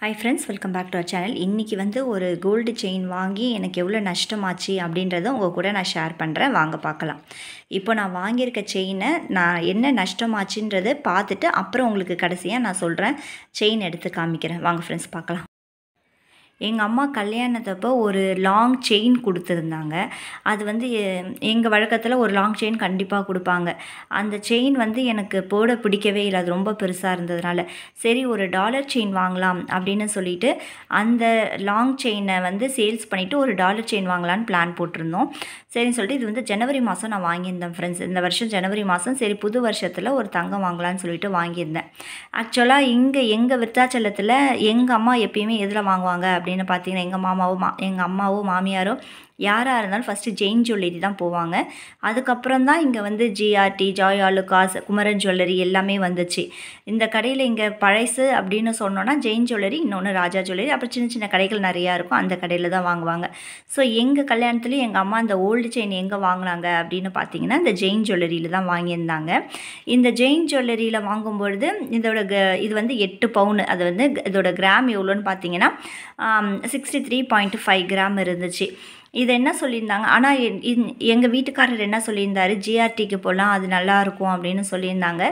Hi friends, welcome back to our channel. இன்றைக்கி வந்து ஒரு கோல்டு செயின் வாங்கி எனக்கு எவ்வளோ நஷ்டமாச்சு அப்படின்றத உங்கள் கூட நான் ஷேர் பண்ணுறேன். வாங்க பார்க்கலாம். இப்போ நான் வாங்கியிருக்க செயினை நான் என்ன நஷ்டமாச்சுன்றதை பார்த்துட்டு அப்புறம் உங்களுக்கு கடைசியாக நான் சொல்கிறேன். செயின் எடுத்து காமிக்கிறேன். வாங்க ஃப்ரெண்ட்ஸ் பார்க்கலாம். எங்கள் அம்மா கல்யாணத்தப்போ ஒரு லாங் செயின் கொடுத்துருந்தாங்க. அது வந்து எங்கள் வழக்கத்தில் ஒரு லாங் செயின் கண்டிப்பாக கொடுப்பாங்க. அந்த செயின் வந்து எனக்கு போட பிடிக்கவே இல்லை. அது ரொம்ப பெருசாக இருந்ததுனால சரி ஒரு டாலர் செயின் வாங்கலாம் அப்படின்னு சொல்லிட்டு அந்த லாங் செயினை வந்து சேல்ஸ் பண்ணிவிட்டு ஒரு டாலர் செயின் வாங்கலான்னு பிளான் போட்டிருந்தோம். சரின்னு சொல்லிட்டு இது வந்து ஜனவரி மாதம் நான் வாங்கியிருந்தேன் ஃப்ரெண்ட்ஸ். இந்த வருஷம் ஜனவரி மாதம் சரி புது வருஷத்தில் ஒரு தங்கம் வாங்கலான்னு சொல்லிட்டு வாங்கியிருந்தேன். ஆக்சுவலாக இங்கே எங்கள் விருத்தாச்சலத்தில் எங்கள் அம்மா எப்பயுமே எதில் வாங்குவாங்க அப்படின்னு பார்த்தீங்கன்னா எங்கள் அம்மாவோ மாமியாரோ யாராக இருந்தாலும் ஃபஸ்ட்டு ஜெயின் ஜுவல்லரி தான் போவாங்க. அதுக்கப்புறம் தான் இங்கே வந்து GRT, Joy Alukkas, Kumaran jewellery எல்லாமே வந்துச்சு. இந்த கடையில் இங்கே பழசு அப்படின்னு சொன்னோன்னா ஜெயின் ஜுவல்லரி, இன்னொன்று ராஜா ஜுவல்லரி, அப்புறம் சின்ன சின்ன கடைகள் நிறையா இருக்கும். அந்த கடையில் தான் வாங்குவாங்க. ஸோ எங்கள் கல்யாணத்துலேயும் எங்கள் அம்மா இந்த ஓல்டு செயின் எங்கே வாங்கினாங்க அப்படின்னு பார்த்தீங்கன்னா இந்த ஜெயின் ஜுவல்லரியில் தான் வாங்கியிருந்தாங்க. இந்த ஜெயின் ஜுவல்லரியில் வாங்கும்பொழுது இது வந்து 8 பவுனு. அது வந்து இதோட கிராம் எவ்வளோன்னு பார்த்தீங்கன்னா 63.5 கிராம் இருந்துச்சு. இது என்ன சொல்லியிருந்தாங்க, ஆனால் எங்கள் வீட்டுக்காரர் என்ன சொல்லியிருந்தாரு, ஜிஆர்டிக்கு போகலாம், அது நல்லாயிருக்கும் அப்படின்னு சொல்லியிருந்தாங்க.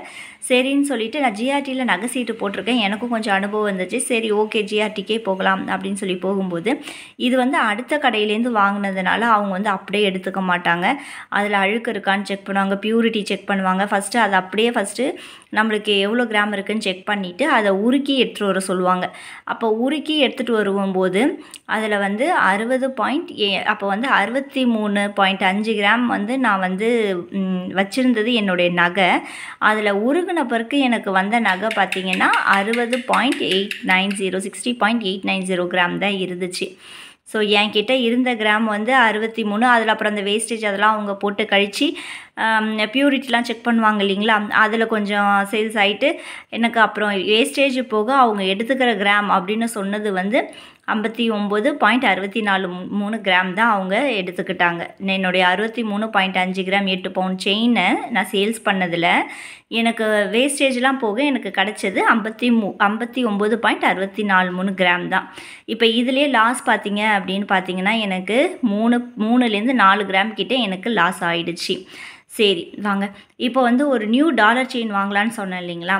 சரின்னு சொல்லிவிட்டு நான் ஜிஆர்டியில் நகை சீட்டு போட்டிருக்கேன். எனக்கும் கொஞ்சம் அனுபவம் இருந்துச்சு. சரி ஓகே ஜிஆர்டிக்கே போகலாம் அப்படின்னு சொல்லி போகும்போது இது வந்து அடுத்த கடையிலேருந்து வாங்கினதுனால அவங்க வந்து அப்படியே எடுத்துக்க மாட்டாங்க. அதில் அழுக்கு இருக்கான்னு செக் பண்ணுவாங்க, பியூரிட்டி செக் பண்ணுவாங்க. ஃபஸ்ட்டு அதை அப்படியே நம்மளுக்கு எவ்வளோ கிராம் இருக்குதுன்னு செக் பண்ணிவிட்டு அதை உருக்கி எடுத்துகிட்டு வர சொல்லுவாங்க. அப்போ உருக்கி எடுத்துகிட்டு வரும்போது அதில் வந்து 63.5 கிராம் வந்து நான் வந்து வச்சுருந்தது என்னுடைய நகை. அதில் உருகின பிறகு எனக்கு வந்த நகை பார்த்திங்கன்னா 60.890 கிராம் தான் இருந்துச்சு. ஸோ என்கிட்ட இருந்த கிராம் வந்து 63. அதில் அப்புறம் அந்த வேஸ்டேஜ் அதெல்லாம் அவங்க போட்டு கழித்து பியூரிட்டிலாம் செக் பண்ணுவாங்க இல்லைங்களா, அதில் கொஞ்சம் சேல்ஸ் ஆகிட்டு எனக்கு அப்புறம் வேஸ்டேஜ் போக அவங்க எடுத்துக்கிற கிராம் அப்படின்னு சொன்னது வந்து 59.64 கிராம் தான் அவங்க எடுத்துக்கிட்டாங்க. என்னுடைய 63.5 கிராம் 8 பவுன் செயினை நான் சேல்ஸ் பண்ணதில் எனக்கு வேஸ்டேஜ்லாம் போக எனக்கு கிடச்சது 59.64 கிராம் தான். இப்போ இதுலேயே லாஸ் பார்த்தீங்க அப்படின்னு பார்த்தீங்கன்னா எனக்கு 3லேருந்து 4 கிராம் கிட்டே எனக்கு லாஸ் ஆகிடுச்சு. சரி வாங்க, இப்போ வந்து ஒரு நியூ டாலர் செயின் வாங்கலான்னு சொன்னேன் இல்லைங்களா,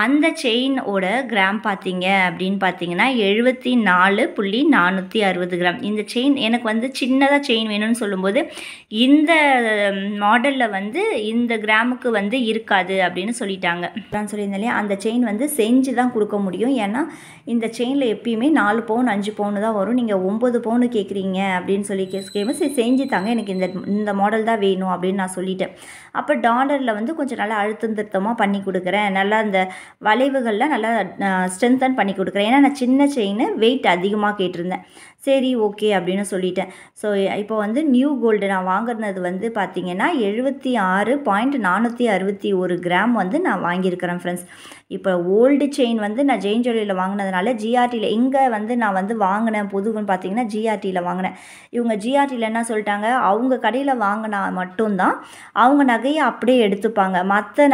அந்த செயினோட கிராம் பார்த்தீங்க அப்படின்னு பார்த்தீங்கன்னா 74.460 கிராம். இந்த செயின் எனக்கு வந்து சின்னதாக செயின் வேணும்னு சொல்லும்போது இந்த மாடலில் வந்து இந்த கிராமுக்கு வந்து இருக்காது அப்படின்னு சொல்லிட்டாங்க. நான் சொல்லியிருந்தேன் இல்லையா, அந்த செயின் வந்து செஞ்சு தான் கொடுக்க முடியும். ஏன்னா இந்த செயினில் எப்பயுமே 4 பவுன் 5 பவுன் தான் வரும். நீங்கள் 9 பவுனு கேட்குறீங்க அப்படின்னு சொல்லி கேட்கும்போது சரி செஞ்சு தாங்க, எனக்கு இந்த மாடல் தான் வேணும் அப்படின்னு நான் சொல்லிட்டேன். அப்போ டாலரில் வந்து கொஞ்சம் நல்லா அழுத்தம் திருத்தமாக பண்ணி கொடுக்குறேன், நல்லா அந்த வளைவுகளில் நல்லா ஸ்ட்ரென்தன் பண்ணி கொடுக்குறேன். ஏன்னா நான் சின்ன செயின் வெயிட் அதிகமாக கேட்டிருந்தேன். சரி ஓகே அப்படின்னு சொல்லிட்டேன். ஸோ இப்போ வந்து நியூ கோல்டு நான் வாங்கினது வந்து பார்த்திங்கன்னா 76.461 கிராம் வந்து நான் வாங்கியிருக்கிறேன் ஃப்ரெண்ட்ஸ். இப்போ ஓல்டு செயின் வந்து நான் ஜெயின் ஜுவல்லரியில் வாங்கினதுனால ஜிஆர்டியில் இங்கே வந்து நான் வந்து வாங்கினேன் புதுவுன்னு பார்த்தீங்கன்னா ஜிஆர்டியில் வாங்கினேன். இவங்க ஜிஆர்டியில் என்ன சொல்லிட்டாங்க, அவங்க கடையில் வாங்கினா மட்டும்தான் அவங்க நகையை அப்படியே எடுத்துப்பாங்க. மற்ற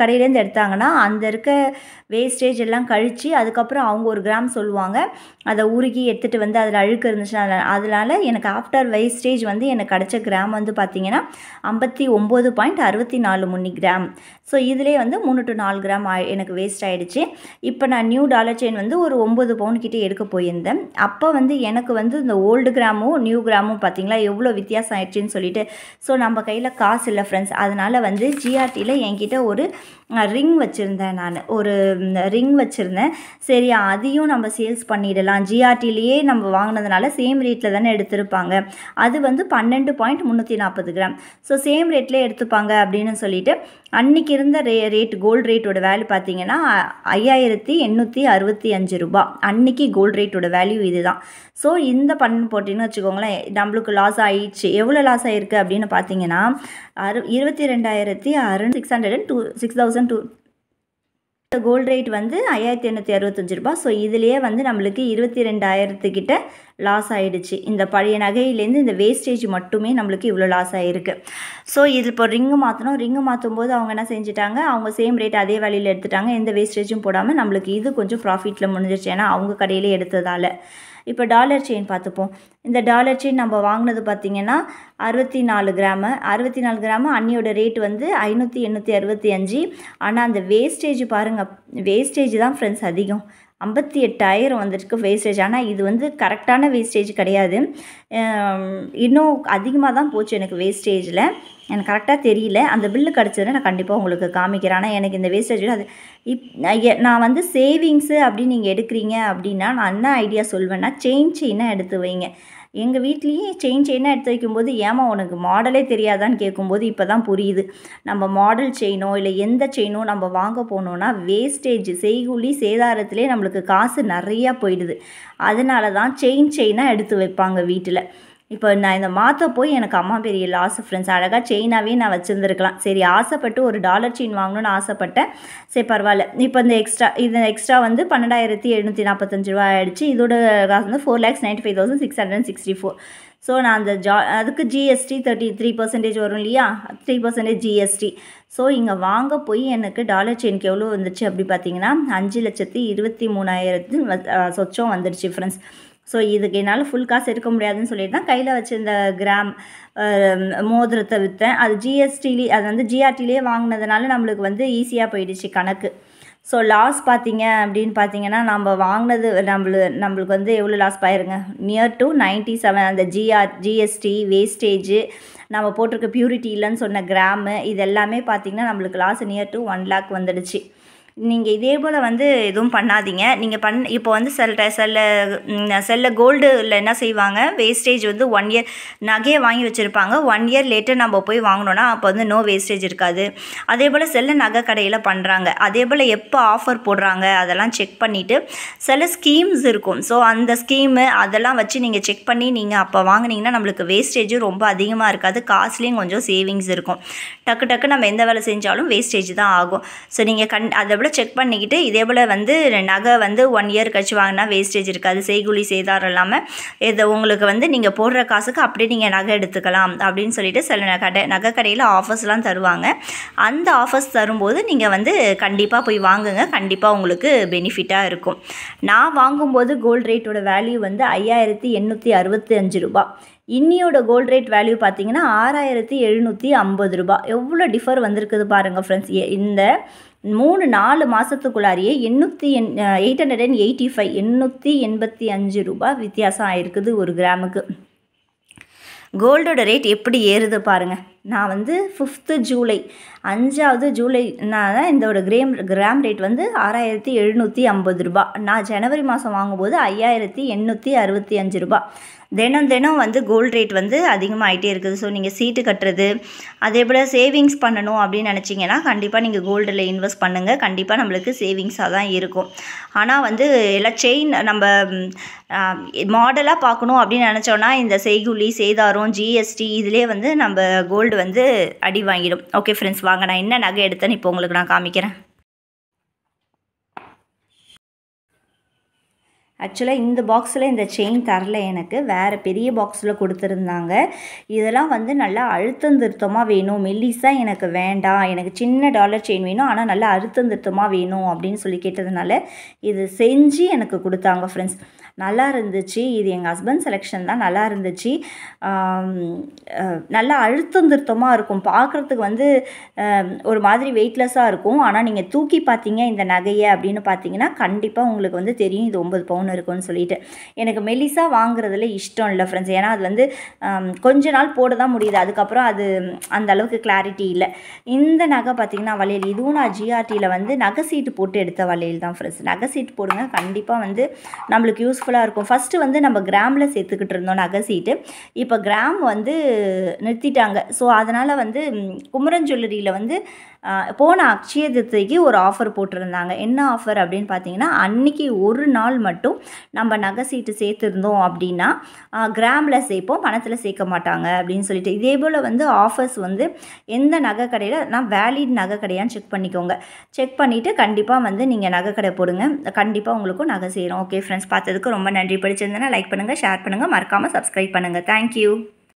கடையிலேருந்து எடுத்தாங்கன்னா அந்த இருக்க வேஸ்டேஜ் எல்லாம் கழித்து அதுக்கப்புறம் அவங்க ஒரு கிராம் சொல்லுவாங்க. அதை உருகி எடுத்துகிட்டு வந்து அதில் அழுக்கு இருந்துச்சுன்னா அதனால் எனக்கு ஆஃப்டர் வேஸ்டேஜ் வந்து எனக்கு கிடச்ச கிராம் வந்து பார்த்திங்கன்னா 59.64 கிராம். ஸோ இதிலே வந்து 3 to 4 கிராம் எனக்கு வேஸ்ட் ஆகிடுச்சு. இப்போ நான் நியூ டாலர் செயின் வந்து ஒரு 9 பவுன் கிட்டே எடுக்க போயிருந்தேன். அப்போ வந்து எனக்கு வந்து இந்த ஓல்டு கிராமும் நியூ கிராமும் பார்த்திங்களா எவ்வளோ வித்தியாசம் ஆயிடுச்சுன்னு சொல்லிட்டு ஸோ நம்ம கையில் காசு இல்லை ஃப்ரெண்ட்ஸ். அதனால் வந்து ஜிஆர்டியில் என்கிட்ட ஒரு ரிங் வச்சுருந்தேன். நான் ஒரு ரிங் வச்சுருந்தேன். சரி அதையும் நம்ம சேல்ஸ் பண்ணிடலாம், ஜிஆர்டிலேயே நம்ம வாங்கினதுனால சேம் ரேட்டில் தானே எடுத்திருப்பாங்க. அது வந்து 12.340 கிராம். ஸோ சேம் ரேட்லேயே எடுத்துப்பாங்க அப்படின்னு சொல்லிட்டு அன்றைக்கி இருந்த ரேட் கோல்டு ரேட்டோட வேல்யூ பார்த்திங்கன்னா 5865 ரூபா. அன்றைக்கி கோல்டு ரேட்டோட வேல்யூ இது தான். ஸோ இந்த போட்டிங்கன்னு வச்சுக்கோங்களேன், நம்மளுக்கு லாஸ் ஆகிடுச்சு. எவ்வளோ லாஸ் ஆகிருக்கு அப்படின்னு பார்த்தீங்கன்னா 22,600 கோல்டு ரேட் வந்து 5865 ரூபா. ஸோ இதுலேயே வந்து நம்மளுக்கு 22,000 கிட்ட லாஸ் ஆகிடுச்சு. இந்த பழைய நகையிலேருந்து இந்த வேஸ்டேஜ் மட்டுமே நம்மளுக்கு இவ்வளோ லாஸ் ஆகிருக்கு. ஸோ இது இப்போ ரிங்கு மாற்றணும். ரிங்கு மாற்றும் போது அவங்க என்ன செஞ்சுட்டாங்க, அவங்க சேம் ரேட் அதே வேலையில் எடுத்துட்டாங்க. எந்த வேஸ்டேஜும் போடாமல் நம்மளுக்கு இது கொஞ்சம் ப்ராஃபிட்டில் முடிஞ்சிருச்சு, ஏன்னா அவங்க கடையிலே எடுத்ததால். இப்போ டாலர் செயின் பார்த்துப்போம். இந்த டாலர் செயின் நம்ம வாங்கினது பார்த்திங்கன்னா 64 கிராமு. 64 கிராமு அன்னியோட ரேட் வந்து 500-865. ஆனால் அந்த வேஸ்டேஜ் பாருங்கள், வேஸ்டேஜ் தான் ஃப்ரெண்ட்ஸ் அதிகம். 58,000 வந்துருக்கு வேஸ்டேஜ். ஆனால் இது வந்து கரெக்டான வேஸ்டேஜ் கிடையாது, இன்னும் அதிகமாக தான் போச்சு எனக்கு வேஸ்டேஜில். எனக்கு கரெக்டாக தெரியல. அந்த பில்லு கிடச்சதுன்னா நான் கண்டிப்பாக உங்களுக்கு காமிக்கிறேன். ஆனால் எனக்கு இந்த வேஸ்டேஜில் அது நான் வந்து சேவிங்ஸு அப்படின்னு நீங்கள் எடுக்கிறீங்க அப்படின்னா நான் என்ன ஐடியா சொல்வேன்னா, செயினாக எடுத்து வைங்க. எங்கள் வீட்லேயே செயினாக எடுத்து வைக்கும்போது, ஏமா உனக்கு மாடலே தெரியாதான்னு கேட்கும்போது இப்போ தான் புரியுது. நம்ம மாடல் செயினோ இல்லை எந்த செயினோ நம்ம வாங்க போனோன்னா வேஸ்டேஜ், செய்கூலி சேதாரத்திலே நம்மளுக்கு காசு நிறையா போயிடுது. அதனால தான் செயினாக எடுத்து வைப்பாங்க வீட்டில். இப்போ நான் இந்த மாற்ற போய் எனக்கு அம்மா பெரிய லாஸ் ஃப்ரெண்ட்ஸ். அழகாக செயினாகவே நான் வச்சுருந்துருக்கலாம். சரி, ஆசைப்பட்டு ஒரு டாலர் செயின் வாங்கணும்னு ஆசைப்பட்டேன். சரி பரவாயில்ல. இப்போ இந்த எக்ஸ்ட்ரா வந்து 12,745 ரூபா ஆகிடுச்சு. இதோட காசு வந்து 4,95,664. ஸோ நான் அந்த அதுக்கு ஜிஎஸ்டி 33% வரும் இல்லையா, 3% ஜிஎஸ்டி. ஸோ இங்கே வாங்க போய் எனக்கு டாலர் செயினுக்கு எவ்வளோ வந்துச்சு அப்படி பார்த்தீங்கன்னா 5,23,000 சொச்சம் வந்துடுச்சு ஃப்ரெண்ட்ஸ். ஸோ இதுக்கு என்னால் ஃபுல் காசு எடுக்க முடியாதுன்னு சொல்லிட்டு தான் கையில் வச்சுருந்த கிராம் மோதிரத்தை விற்றேன். அது ஜிஎஸ்டிலே, அது வந்து ஜிஆர்டிலே வாங்கினதுனால நம்மளுக்கு வந்து ஈஸியாக போயிடுச்சு கணக்கு. ஸோ லாஸ் பார்த்தீங்க அப்படின்னு பார்த்தீங்கன்னா, நம்ம வாங்கினது நம்மளுக்கு வந்து எவ்வளோ லாஸ் பாயிருங்க, நியர் டு 97. அந்த ஜிஎஸ்டி வேஸ்டேஜு, நம்ம போட்டிருக்க பியூரிட்டி இல்லைன்னு சொன்ன கிராமு, இது எல்லாமே பார்த்திங்கன்னா நம்மளுக்கு லாஸ் நியர் டு 1 lakh வந்துடுச்சு. நீங்கள் இதே போல் வந்து எதுவும் பண்ணாதீங்க. நீங்கள் இப்போ வந்து செல்ல கோல்டில் என்ன செய்வாங்க, வேஸ்டேஜ் வந்து 1 year நகையை வாங்கி வச்சுருப்பாங்க. 1 year லேட்டர் நம்ம போய் வாங்கினோன்னா அப்போ வந்து நோ வேஸ்டேஜ் இருக்காது. அதே போல் செல்ல நகை கடையில் பண்ணுறாங்க. அதே போல் எப்போ ஆஃபர் போடுறாங்க அதெல்லாம் செக் பண்ணிவிட்டு, சில ஸ்கீம்ஸ் இருக்கும். ஸோ அந்த ஸ்கீமு அதெல்லாம் வச்சு நீங்கள் செக் பண்ணி நீங்கள் அப்போ வாங்கினீங்கன்னா நம்மளுக்கு வேஸ்டேஜும் ரொம்ப அதிகமாக இருக்காது, காசுலேயும் கொஞ்சம் சேவிங்ஸ் இருக்கும். டக்கு நம்ம எந்த வேலை செஞ்சாலும் வேஸ்டேஜ் தான் ஆகும். ஸோ நீங்கள் அதை செக் பண்ணிக்கிட்டு இதே போல் வந்து நகை வந்து 1 year கழிச்சு வாங்கினா வேஸ்டேஜ் இருக்காது, செய்கூலி சேதாரம் இல்லாமல் இதை உங்களுக்கு வந்து நீங்கள் போடுற காசுக்கு அப்படியே நீங்கள் நகை எடுத்துக்கலாம் அப்படின்னு சொல்லிட்டு சில நகை கடையில் ஆஃபர்ஸ்லாம் தருவாங்க. அந்த ஆஃபர்ஸ் தரும்போது நீங்கள் வந்து கண்டிப்பாக போய் வாங்குங்க, கண்டிப்பாக உங்களுக்கு பெனிஃபிட்டாக இருக்கும். நான் வாங்கும்போது கோல்டு ரேட்டோட வேல்யூ வந்து 5,865 ரூபா. இன்னியோட கோல்டு ரேட் வேல்யூ பார்த்தீங்கன்னா 6,750 ரூபா. எவ்வளோ டிஃபர் வந்திருக்குது பாருங்கள் ஃப்ரெண்ட்ஸ். இந்த 3-4 மாதத்துக்குள்ளாரியே 885 ரூபா வித்தியாசம் ஆகிருக்குது ஒரு கிராமுக்கு. கோல்டோட ரேட் எப்படி ஏறுது பாருங்கள். நான் வந்து 5th ஜூலை 5வது ஜூலைனால இதோட கிராம் ரேட் வந்து 6,750 ரூபா. நான் ஜனவரி மாதம் வாங்கும்போது 5,865 ரூபா. தினம் வந்து கோல்டு ரேட் வந்து அதிகமாகிட்டே இருக்குது. ஸோ நீங்கள் சீட்டு கட்டுறது, அதே போல் சேவிங்ஸ் பண்ணணும் அப்படின்னு நினச்சிங்கன்னா கண்டிப்பாக நீங்கள் கோல்டில் இன்வெஸ்ட் பண்ணுங்கள். கண்டிப்பாக நம்மளுக்கு சேவிங்ஸாக தான் இருக்கும். ஆனால் வந்து எல்லாம் செயின் நம்ம மாடலாக பார்க்கணும் அப்படின்னு நினச்சோன்னா இந்த செய்கூலி சேதாரம் ஜிஎஸ்டி இதிலே வந்து நம்ம கோல்டு வந்து அடி வாங்கிடும். ஓகே ஃப்ரெண்ட்ஸ், வாங்க நான் என்ன நகை எடுத்தேன்னு இப்போ உங்களுக்கு நான் காமிக்கிறேன். ஆக்சுவலாக இந்த பாக்ஸில் இந்த செயின் தரல, எனக்கு வேறு பெரிய பாக்ஸில் கொடுத்துருந்தாங்க. இதெல்லாம் வந்து நல்லா அழுத்தம் திருத்தமாக வேணும், மெல்லிஸாக எனக்கு வேண்டாம், எனக்கு சின்ன டாலர் செயின் வேணும் ஆனால் நல்லா அழுத்தம் திருத்தமாக வேணும் அப்படின்னு சொல்லி கேட்டதுனால இது செஞ்சு எனக்கு கொடுத்தாங்க ஃப்ரெண்ட்ஸ். நல்லா இருந்துச்சு. இது எங்கள் ஹஸ்பண்ட் செலெக்ஷன் தான், நல்லா இருந்துச்சு. நல்லா அழுத்தம் திருத்தமாக இருக்கும், பார்க்குறதுக்கு வந்து ஒரு மாதிரி வெயிட்லெஸ்ஸாக இருக்கும். ஆனால் நீங்கள் தூக்கி பார்த்தீங்க இந்த நகையை அப்படின்னு பார்த்தீங்கன்னா கண்டிப்பாக உங்களுக்கு வந்து தெரியும் இது 9 பவுன் இருக்குன்னு சொல்லிட்டு. எனக்கு மெல்லிஸா வாங்குறதுல இஷ்டம் இல்லை ஃப்ரெண்ட்ஸ். ஏன்னா அது வந்து கொஞ்ச நாள் போட தான் முடியுது, அதுக்கப்புறம் அது அந்த அளவுக்கு கிளாரிட்டி இல்லை. இந்த நகை பார்த்திங்கன்னா வளையல், இதுவும் நான் ஜிஆர்டியில் வந்து நகை சீட்டு போட்டு எடுத்த வளையல் தான் ஃப்ரெண்ட்ஸ். நகை சீட்டு போடுங்க, கண்டிப்பாக வந்து நம்மளுக்கு யூஸ்ஃபுல்லாக இருக்கும். ஃபஸ்ட்டு வந்து நம்ம கிராமில் சேர்த்துக்கிட்டு இருந்தோம் நகை சீட்டு, இப்போ கிராம் வந்து நிறுத்திட்டாங்க. ஸோ அதனால் வந்து குமரன் ஜுவல்லரியில் வந்து போன அக்ஷய திருதிக்கு ஒரு ஆஃபர் போட்டிருந்தாங்க. என்ன ஆஃபர் அப்படின்னு பார்த்தீங்கன்னா, அன்னைக்கு ஒரு நாள் மட்டும் நம்ம நகை சீட்டு சேர்த்துருந்தோம் அப்படின்னா கிராமில் சேர்ப்போம், பணத்தில் சேர்க்க மாட்டாங்க அப்படின்னு சொல்லிட்டு. இதே போல் வந்து ஆஃபர்ஸ் வந்து எந்த நகை கடையில் நான் வேலிட் நகை கடையான்னு செக் பண்ணிக்கோங்க. செக் பண்ணிவிட்டு கண்டிப்பாக வந்து நீங்கள் நகை கடை போடுங்க, கண்டிப்பாக உங்களுக்கும் நகை சேரும். ஓகே ஃப்ரெண்ட்ஸ், பார்த்ததுக்கு ரொம்ப நன்றி. பிடிச்சிருந்தேன்னா லைக் பண்ணுங்கள், ஷேர் பண்ணுங்கள், மறக்காமல் சப்ஸ்கிரைப் பண்ணுங்கள். தேங்க்யூ.